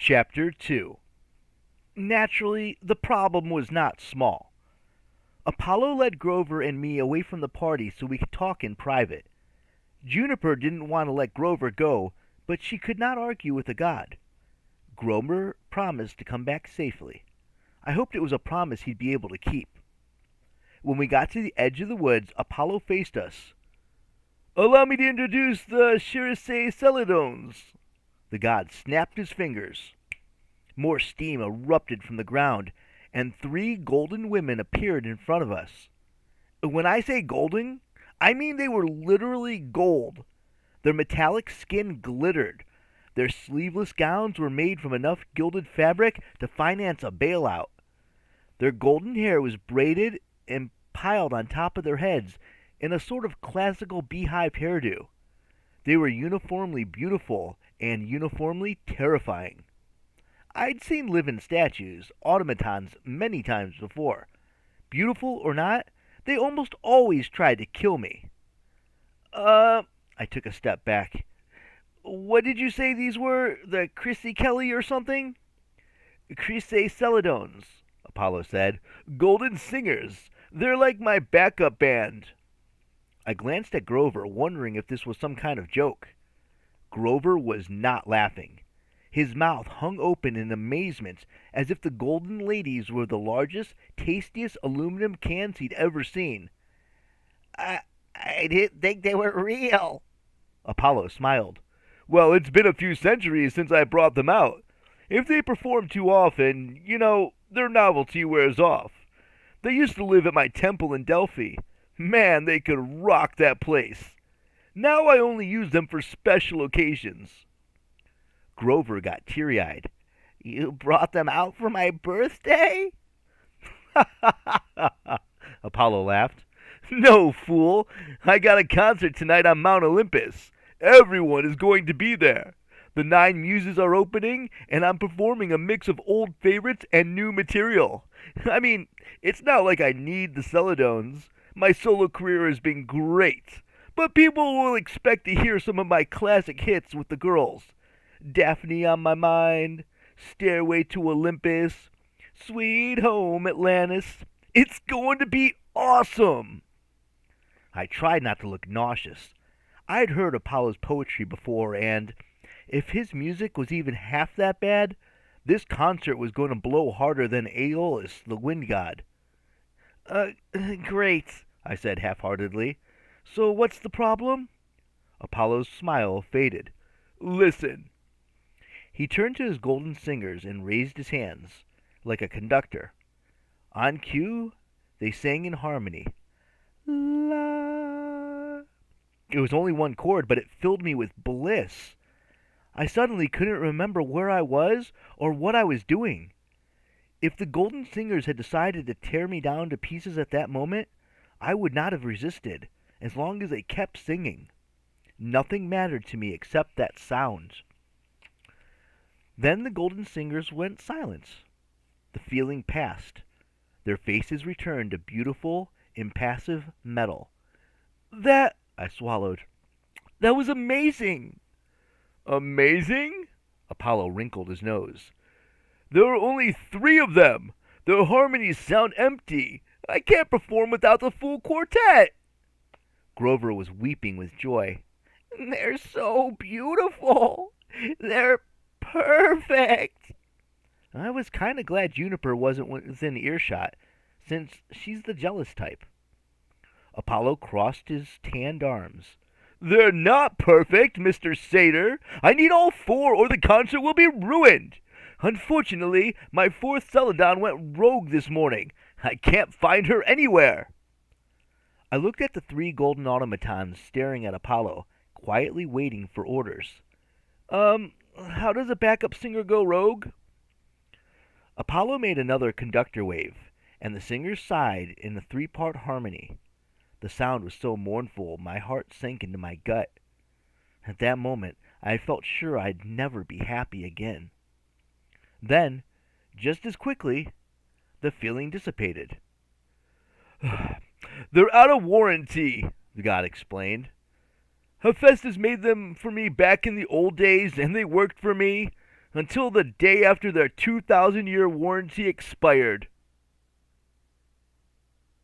Chapter 2. Naturally, the problem was not small. Apollo led Grover and me away from the party so we could talk in private. Juniper didn't want to let Grover go, but she could not argue with a god. Grover promised to come back safely. I hoped it was a promise he'd be able to keep. When we got to the edge of the woods, Apollo faced us. "Allow me to introduce the Shirisei Celidones." The god snapped his fingers. More steam erupted from the ground, and 3 golden women appeared in front of us. When I say golden, I mean they were literally gold. Their metallic skin glittered. Their sleeveless gowns were made from enough gilded fabric to finance a bailout. Their golden hair was braided and piled on top of their heads in a sort of classical beehive hairdo. They were uniformly beautiful and uniformly terrifying. I'd seen living statues, automatons, many times before. Beautiful or not, they almost always tried to kill me. I took a step back. What did you say these were? The Chrissy Kelly or something? Chrissy Celidones, Apollo said. Golden singers. They're like my backup band. I glanced at Grover, wondering if this was some kind of joke. Grover was not laughing. His mouth hung open in amazement, as if the golden ladies were the largest, tastiest aluminum cans he'd ever seen. I didn't think they were real. Apollo smiled. Well, it's been a few centuries since I brought them out. If they perform too often, their novelty wears off. They used to live at my temple in Delphi. Man, they could rock that place. Now I only use them for special occasions. Grover got teary-eyed. You brought them out for my birthday? Apollo laughed. No, fool. I got a concert tonight on Mount Olympus. Everyone is going to be there. The 9 Muses are opening, and I'm performing a mix of old favorites and new material. I mean, it's not like I need the Celidones. My solo career has been great. But people will expect to hear some of my classic hits with the girls. Daphne on My Mind, Stairway to Olympus, Sweet Home Atlantis. It's going to be awesome. I tried not to look nauseous. I'd heard Apollo's poetry before, and if his music was even half that bad, this concert was going to blow harder than Aeolus, the wind god. Great, I said half-heartedly. So what's the problem? Apollo's smile faded. Listen. He turned to his golden singers and raised his hands, like a conductor. On cue, they sang in harmony. La. It was only one chord, but it filled me with bliss. I suddenly couldn't remember where I was or what I was doing. If the golden singers had decided to tear me down to pieces at that moment, I would not have resisted, as long as they kept singing. Nothing mattered to me except that sound. Then the golden singers went silent. The feeling passed. Their faces returned to beautiful, impassive metal. That, I swallowed. That was amazing. Amazing? Apollo wrinkled his nose. There are only 3 of them. Their harmonies sound empty. I can't perform without the full quartet. Grover was weeping with joy. They're so beautiful. They're perfect. I was kind of glad Juniper wasn't within earshot, since she's the jealous type. Apollo crossed his tanned arms. They're not perfect, Mr. Satyr. I need all 4 or the concert will be ruined. Unfortunately, my 4th Celadon went rogue this morning. I can't find her anywhere. I looked at the 3 golden automatons staring at Apollo, quietly waiting for orders. How does a backup singer go rogue? Apollo made another conductor wave, and the singers sighed in a 3-part harmony. The sound was so mournful, my heart sank into my gut. At that moment, I felt sure I'd never be happy again. Then, just as quickly, the feeling dissipated. They're out of warranty, the god explained. Hephaestus made them for me back in the old days, and they worked for me. until the day after their 2,000-year warranty expired.